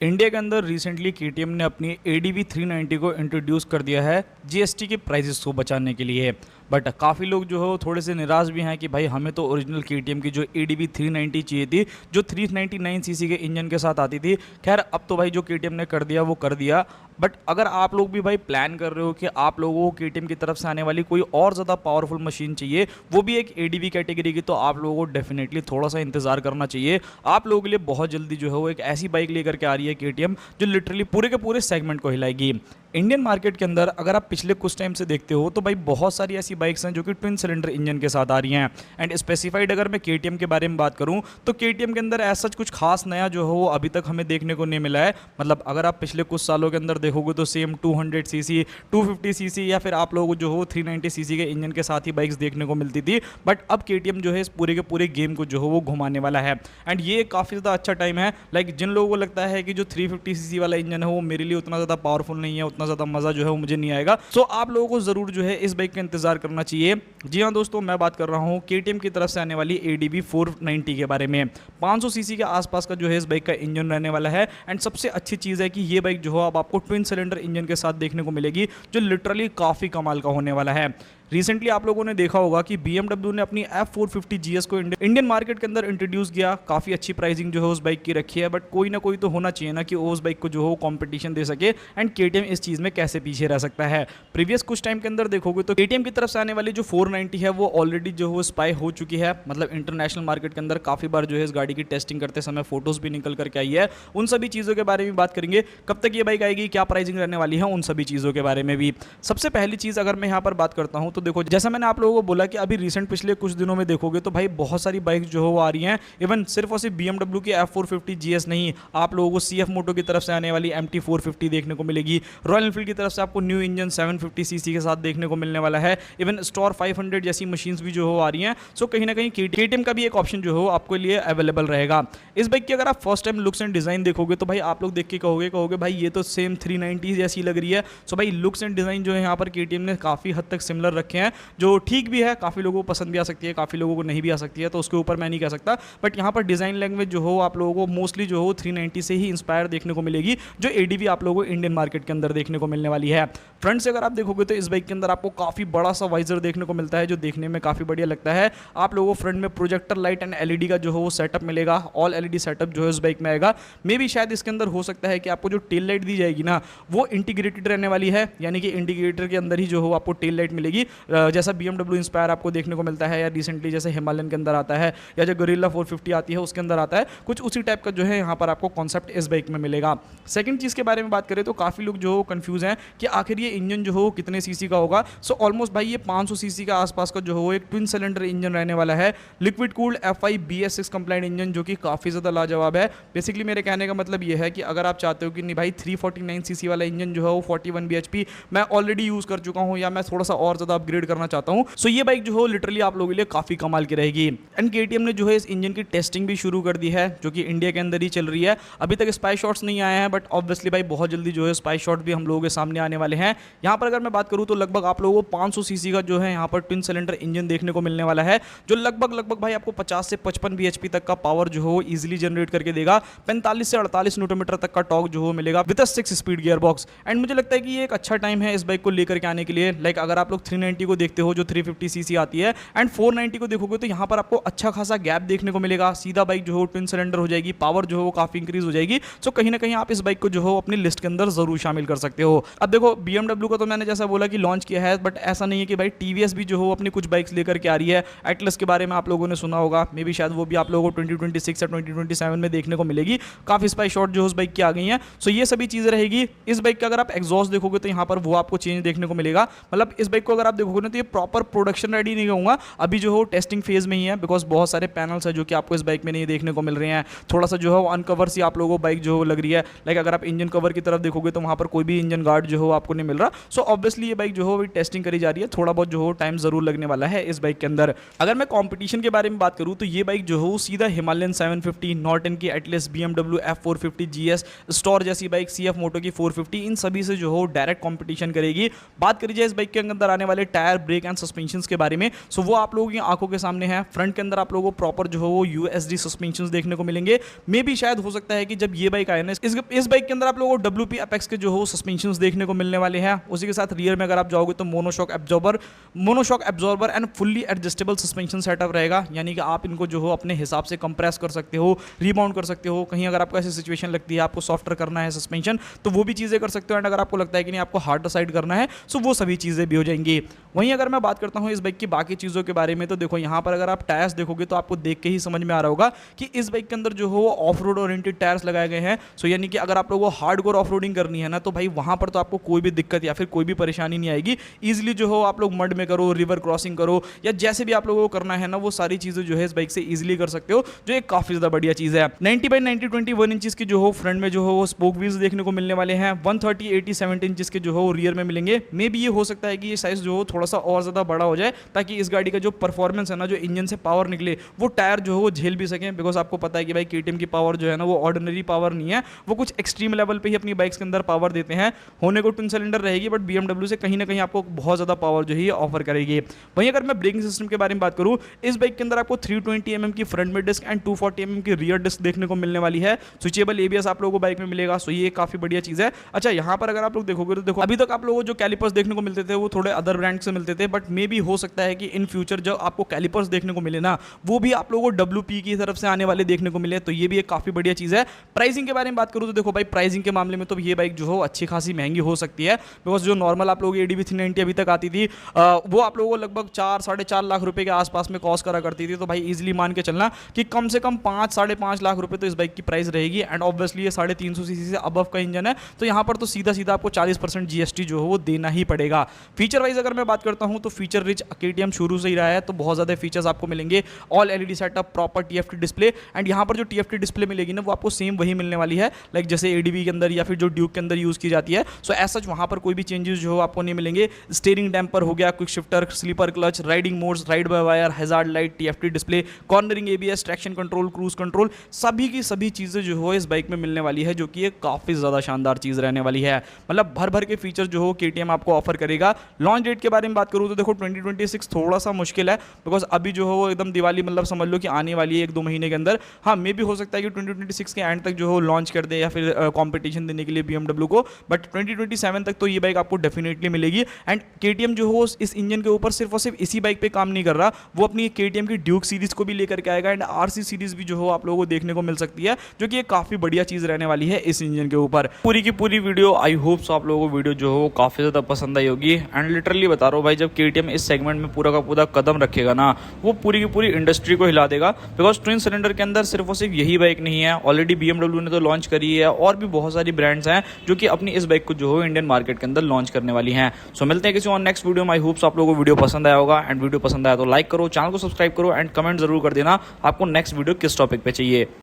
India के अंदर recently KTM ने अपनी ADV 390 को इंट्रोड्यूस कर दिया है जीएसटी के प्राइसेस को बचाने के लिए। बट काफ़ी लोग जो है वो थोड़े से निराश भी हैं कि भाई हमें तो ओरिजिनल केटीएम की जो ADV 390 चाहिए थी, जो 399 सीसी के इंजन के साथ आती थी। खैर अब तो भाई जो केटीएम ने कर दिया वो कर दिया। बट अगर आप लोग भी भाई प्लान कर रहे हो कि आप लोगों को केटीएम की तरफ से आने वाली कोई और ज़्यादा पावरफुल मशीन चाहिए, वो भी एक ADV कैटेगरी की, तो आप लोगों को डेफिनेटली थोड़ा सा इंतजार करना चाहिए। आप लोगों के लिए बहुत जल्दी जो है वो एक ऐसी बाइक लेकर के आ रही है केटीएम, जो लिटरली पूरे के पूरे सेगमेंट को हिलाएगी। इंडियन मार्केट के अंदर अगर आप पिछले कुछ टाइम से देखते हो तो भाई बहुत सारी ऐसी बाइक्स हैं जो कि ट्विन सिलेंडर इंजन के साथ आ रही हैं। एंड स्पेसिफाइड अगर मैं केटीएम के बारे में बात करूं तो केटीएम के अंदर ऐसा कुछ खास नया जो है वो अभी तक हमें देखने को नहीं मिला है। मतलब अगर आप पिछले कुछ सालों के अंदर देखोगे तो सेम 200 सीसी 250 सीसी या फिर आप लोगों को जो हो 390 सीसी के इंजन के साथ ही बाइक्स देखने को मिलती थी। बट अब केटीएम जो है इस पूरे के पूरे गेम को जो है वो घुमाने वाला है। एंड ये काफ़ी ज़्यादा अच्छा टाइम है। लाइक जिन लोगों को लगता है कि जो 350 सीसी वाला इंजन है वो मेरे लिए उतना ज़्यादा पावरफुल नहीं है, उतना ज़्यादा मज़ा जो है मुझे नहीं आएगा, सो आप लोगों को जरूर जो है इस बाइक का इंतजार करना चाहिए। जी हाँ दोस्तों, मैं बात कर रहा हूँ केटीएम की तरफ से आने वाली ADV 490 के बारे में। 500 सीसी के आसपास का जो है इस बाइक का इंजन रहने वाला है। एंड सबसे अच्छी चीज़ है कि ये बाइक जो है अब आपको ट्विन सिलेंडर इंजन के साथ देखने को मिलेगी, जो लिटरली काफ़ी कमाल का होने वाला है। रिसेंटली आप लोगों ने देखा होगा कि BMW ने अपनी F450 GS को इंडियन मार्केट के अंदर इंट्रोड्यूस किया। काफ़ी अच्छी प्राइसिंग जो है उस बाइक की रखी है, बट कोई ना कोई तो होना चाहिए ना कि वो उस बाइक को जो है कंपटीशन दे सके। एंड KTM इस चीज़ में कैसे पीछे रह सकता है। प्रीवियस कुछ टाइम के अंदर देखोगे तो KTM की तरफ से आने वाली जो 490 है वो ऑलरेडी जो है स्पाई हो चुकी है। मतलब इंटरनेशनल मार्केट के अंदर काफ़ी बार जो है इस गाड़ी की टेस्टिंग करते समय फोटोज भी निकल करके आई है। उन सभी चीज़ों के बारे में बात करेंगे, कब तक ये बाइक आएगी, क्या प्राइसिंग रहने वाली है, उन सभी चीज़ों के बारे में भी। सबसे पहली चीज़ अगर मैं यहाँ पर बात करता हूँ तो देखो, जैसा मैंने आप लोगों को बोला कि अभी रिसेंट पिछले कुछ दिनों में देखोगे तो भाई बहुत सारी बाइक जो है वो आ रही हैं। इवन सिर्फ और सिर्फ BMW की F450 GS नहीं, आप लोगों को CF मोटो की तरफ से आने वाली MT450 देखने को मिलेगी। रॉयल एनफील्ड की तरफ से आपको न्यू इंजन 750 सीसी के साथ देखने को मिलने वाला है। इवन स्टॉर 500 जैसी मशीन्स भी जो हो आ रही हैं। सो कहीं ना कहीं KTM का भी एक ऑप्शन जो हो आपके लिए अवेलेबल रहेगा। इस बाइक की अगर आप first time looks and design देखोगे तो भाई आप लोग देख के कहोगे भाई ये तो सेम 390 जैसी लग रही है। सो भाई लुक्स एंड डिजाइन जो है यहाँ पर KTM ने काफ़ी हद तक सिमिलर रखे हैं, जो ठीक भी है। काफ़ी लोगों को पसंद भी आ सकती है, काफ़ी लोगों को नहीं भी आ सकती है, तो उसके ऊपर मैं नहीं कह सकता। बट यहाँ पर डिज़ाइन लैंग्वेज जो हो आप लोगों को मोस्टली जो हो 390 से ही इंस्पायर देखने को मिलेगी, जो ADV आप लोगों को इंडियन मार्केट के अंदर देखने को मिलने वाली है। फ्रंट से अगर आप देखोगे तो इस बाइक के अंदर आपको काफ़ी बड़ा सा वाइजर देखने को मिलता है, जो देखने में काफ़ी बढ़िया लगता है। आप लोगों को फ्रंट में प्रोजेक्टर लाइट एंड LED का जो है वो सेटअप मिलेगा। ऑल LED सेटअप जो है इस बाइक में आएगा। मे भी शायद इसके अंदर हो सकता है कि आपको जो टेल लाइट दी जाएगी ना वो इंटीग्रेटेड रहने वाली है, यानी कि इंडिकेटर के अंदर ही जो हो आपको टेल लाइट मिलेगी, जैसा BMW इंस्पायर आपको देखने को मिलता है, या रिसेंटली जैसे हिमालयन के अंदर आता है, या जो गोरिल्ला 450 आती है उसके अंदर आता है। कुछ उसी टाइप का जो है यहाँ पर आपको कॉन्सेप्ट इस बाइक में मिलेगा। सेकंड चीज़ के बारे में बात करें तो काफ़ी लोग जो कंफ्यूज हैं कि आखिर ये इंजन जो हो कितने सीसी का होगा। सो ऑलमोस्ट भाई ये 500 सीसी का आसपास का जो हो एक ट्विन सिलेंडर इंजन रहने वाला है। Liquid cooled FI BS6 complaint engine, जो कि काफ़ी ज़्यादा लाजवाब है। बेसिकली मेरे कहने का मतलब ये है कि अगर आप चाहते हो कि नहीं भाई 349 सीसी वाला इंजन जो है वो 41 bhp मैं ऑलरेडी यूज़ कर चुका हूँ, या मैं थोड़ा सा और ज़्यादा अपग्रेड करना चाहता हूँ, सो ये बाइक जो हो लिटरली आप लोगों के लिए काफ़ी कमाल की रहेगी। एंड KTM ने जो है इस इंजन की टेस्टिंग भी शुरू कर दी है, जो कि इंडिया के अंदर ही चल रही है। अभी तक स्पाई शॉट्स नहीं आए हैं, बट ऑब्वियसली भाई बहुत जल्दी जो है स्पाई शॉट भी हम लोगों के सामने आने वाले हैं। यहाँ पर अगर मैं बात करूँ तो लगभग आप लोगों को 500 सीसी का जो है यहाँ पर ट्विन सिलेंडर इंजन देखने को मिलने वाला है, जो लगभग भाई आपको 50 से 55 bhp तक का पावर जो हो इजीली जनरेट करके देगा। 45 से 48 न्यूटन तक का टॉर्क जो हो मिलेगा with 6 speed gear box. And मुझे लगता है कि ये एक अच्छा टाइम है इस बाइक को लेकर के आने के लिए। लाइक अगर आप लोग 390 को देखते हो जो 350 सीसी आती है, एंड 490 को देखोगे तो यहाँ पर आपको अच्छा खासा गैप देखने को मिलेगा। सीधा बाइक जो हो ट्विन सिलेंडर हो जाएगी, पावर जो हो काफ़ी इंक्रीज हो जाएगी। सो कहीं ना कहीं आप इस बाइक को जो हो अपनी लिस्ट के अंदर जरूर शामिल कर सकते हो। अब देखो BMW का तो मैंने जैसा बोला कि लॉन्च किया है, बट ऐसा नहीं है कि भाई TVS भी जो हो अपनी कुछ बाइक्स लेकर के आ रही है। एटलस के बारे में आप लोगों ने सुना होगा, मे बी शायद वो भी आप लोगों को 2026 या 2027 में देखने को मिलेगी। काफ़ी स्पाई शॉट जो उस बाइक की आ गई हैं। सो ये सभी चीज़ें रहेगी। इस बाइक का अगर आप एग्जॉस्ट देखोगे तो यहाँ पर वो आपको चेंज देखने को मिलेगा। मतलब इस बाइक को अगर आप देखोगे ना तो ये प्रॉपर प्रोडक्शन रेडी नहीं कहूँगा, अभी जो हो टेस्टिंग फेज में ही है, बिकॉज बहुत सारे पैनल्स है जो कि आपको इस बाइक में नहीं देखने को मिल रहे हैं। थोड़ा सा जो है अनकवर सी आप लोगों को बाइक जो लग रही है। लाइक अगर आप इंजन कवर की तरफ देखोगे तो वहाँ पर कोई भी इंजन गार्ड जो हो आपको नहीं मिल रहा। सो ऑब्वियसली ये बाइक जो हो टेस्टिंग करी जा रही है, थोड़ा बहुत जो हो टाइम जरूर लगने वाला है इस बाइक के अंदर। अगर मैं कंपटीशन के बारे में बात करूँ तो ये बाइक जो हो सीधा हिमालयन 750, नॉर्टन की Atlas, BMW F450 GS, star जैसी बाइक, CF मोटो की 450, इन सभी से जो हो डायरेक्ट कंपटीशन करेगी। बात करी जाए इस बाइक के अंदर आने वाले टायर, ब्रेक एंड सस्पेंशन के बारे में। सो वो आप लोगों की आंखों के सामने है। फ्रंट के अंदर आप लोगों को प्रॉपर जो है वो यूएसडी सस्पेंशन देखने को मिलेंगे। मे भी शायद हो सकता है कि जब ये बाइक आए ना, इस बाइक के अंदर आप लोगों को WP अपेक्स के जो हो सस्पेंशन देखने को मिलने वाले हैं। उसी के साथ रियर में अगर आप जाओगे तो monoshock absorber and fully adjustable suspension setup रहेगा, यानी कि आप इनको जो हो अपने हिसाब से कंप्रेस कर सकते हो, रिबाउंड कर सकते हो। कहीं अगर आपको ऐसी सिचुएशन लगती है आपको सॉफ्टर करना है सस्पेंशन, तो वो भी चीज़ें कर सकते हो। एंड अगर आपको लगता है कि नहीं आपको हार्ड साइड करना है, सो वो सभी चीज़ें भी हो जाएंगी। वहीं अगर मैं बात करता हूँ इस बाइक की बाकी चीज़ों के बारे में, तो देखो यहाँ पर अगर आप टायर्स देखोगे तो आपको देख के ही समझ में आ रहा होगा कि इस बाइक के अंदर जो हो ऑफ रोड ओरिएंटेड टायर्स लगाए गए हैं। सो यानी कि अगर आप लोगों को हार्डकोर ऑफ रोडिंग करनी है ना, तो भाई वहाँ पर तो आपको कोई भी दिक्कत या फिर कोई भी परेशानी नहीं आएगी। ईजिली जो हो आप लोग मड में करो, रिवर क्रॉसिंग करो, या जैसे भी आप लोगों को करना है ना, वो सारी चीज़ें जो है इस बाइक से ईजिली कर सकते हो, जो एक काफ़ी ज़्यादा बढ़िया चीज़ है। 90x90 21 इंचज़ की जो हो फ्रंट में जो हो वो स्पोक व्हील्स देखने को मिलने वाले हैं। 130 80 70 इंचज़ के जो हो रियर में मिलेंगे। मे भी ये हो सकता है कि ये साइज़ जो हो थोड़ा सा और ज़्यादा बड़ा हो जाए, ताकि इस गाड़ी का जो परफॉर्मेंस है ना, जो इंजन से पावर निकले, वो टायर जो हो वो झेल भी सकें। बिकॉज आपको पता है कि भाई KTM की पावर जो है ना, वो ऑर्डिनरी पावर नहीं है, वो कुछ एक्सट्रीम लेवल पे ही अपनी बाइक्स के अंदर पावर देते हैं। होने को ट्विन सिलेंडर रहेगी, बट BMW से कहीं ना कहीं आपको बहुत ज़्यादा पावर जो है ये ऑफर करेगी। वहीं अगर मैं ब्रेकिंग सिस्टम के बारे में बात करूँ, इस बाइक के अंदर आपको 320 mm की फ्रंट में डिस्क एंड 240 mm की रियर डिस्क देखने को मिलने वाली है। स्विचेबल ABS आप लोगों को बाइक में मिलेगा, सो ये काफ़ी बढ़िया चीज़ है। अच्छा, यहाँ पर अगर आप लोग देखोगे तो देखो, अभी तक आप लोगों को जो कैलिपर्स देखने को मिलते थे वो थोड़े अदर ब्रांड से मिलते थे, बट मे भी हो सकता है कि इन फ्यूचर जो आपको कैलिपर्स देखने को मिले ना, वो भी आप लोगों को WP की तरफ से आने वाले देखने को मिले, तो ये भी एक काफ़ी बढ़िया चीज़ है। प्राइसिंग के बारे में बात करूँ तो देखो भाई, प्राइसिंग के मामले में तो ये बाइक जो हो अच्छी खासी महंगी हो सकती है। बिकॉज जो नॉर्मल आप लोगों की ADV 390 अभी तक आती थी, वो आप लोगों को लगभग 4-4.5 लाख रुपए के आसपास में कॉस्ट करा करती थी। तो भाई इजीली मान के चलना कि कम से कम 5-5.5 लाख रुपए तो इस बाइक की प्राइस रहेगी। एंड ऑब्वियसली ये 350 सीसी से अबव का इंजन है, तो यहाँ पर तो सीधा सीधा आपको 40% GST जो है वो देना ही पड़ेगा। फीचर वाइज अगर मैं बात करता हूँ तो फीचर रिच KTM शुरू से ही रहा है, तो बहुत ज़्यादा फीचर्स आपको मिलेंगे। All LED setup, proper TFT display, and यहाँ पर जो TFT डिस्प्ले मिलेगी ना, वो आपको सेम वही मिलने वाली है, लाइक जैसे ADV के अंदर या फिर जो ड्यूक के अंदर यूज़ की जाती है। सो एज सच वहाँ पर कोई भी चेंजेस जो हो आपको नहीं मिलेंगे। स्टीयरिंग डैम्पर हो गया, quick shifter, slipper clutch, riding modes, ride by wire, hazard light, TFT display, cornering ABS, traction control, cruise control, सभी की सभी चीज़ें जो हो इस बाइक में मिलने वाली है, जो कि एक काफ़ी ज़्यादा शानदार चीज़ रहने वाली है। मतलब भर भर के फीचर जो हो KTM आपको ऑफर करेगा। लॉन्च डेट के बारे में बात करूँ तो देखो 2026 थोड़ा सा मुश्किल है, बिकॉज अभी जो हो वो एकदम दिवाली मतलब समझ लो कि आने वाली है 1-2 महीने के अंदर। हाँ, मे भी हो सकता है कि 2026 के एंड तक जो हो लॉन्च कर दे, या फिर कंपटीशन देने के लिए BMW को, बट 2027 तक तो ये बाइक आपको डेफिनेटली मिलेगी। एंड KTM जो हो इस इंजन के ऊपर सिर्फ और सिर्फ इसी बाइक पे काम नहीं कर रहा, वो अपनी KTM की ड्यूक सीरीज को भी लेकर के आएगा। एंड RC सीरीज भी जो हो आप लोगों को देखने को मिल सकती है, जो कि एक काफ़ी बढ़िया चीज़ रहने वाली है इस इंजन के ऊपर। पूरी की पूरी वीडियो, आई होप सो आप लोगों को वीडियो जो हो काफ़ी ज़्यादा पसंद आई होगी। एंड लिटरली बता रहा हूँ भाई, जब KTM इस सेगमेंट में पूरा का पूरा कदम रखेगा ना, वो पूरी की पूरी इंडस्ट्री को हिला देगा। बिकॉज ट्विन सिलेंडर के अंदर सिर्फ और सिर्फ यही बाइक नहीं है, ऑलरेडी BMW ने तो लॉन्च करी है, और भी बहुत सारी ब्रांड्स हैं जो कि अपनी इस बाइक को जो हो इंडियन मार्केट के अंदर लॉन्च करने वाली हैं। सो मिलते हैं किसी और नेक्स्ट वीडियो में। आई होप सो आप लोगों को वीडियो पसंद आया होगा। एंड वीडियो पसंद आया तो लाइक करो, चैनल को सब्सक्राइब करो, एंड कमेंट जरूर कर देना आपको नेक्स्ट वीडियो किस टॉपिक पे चाहिए।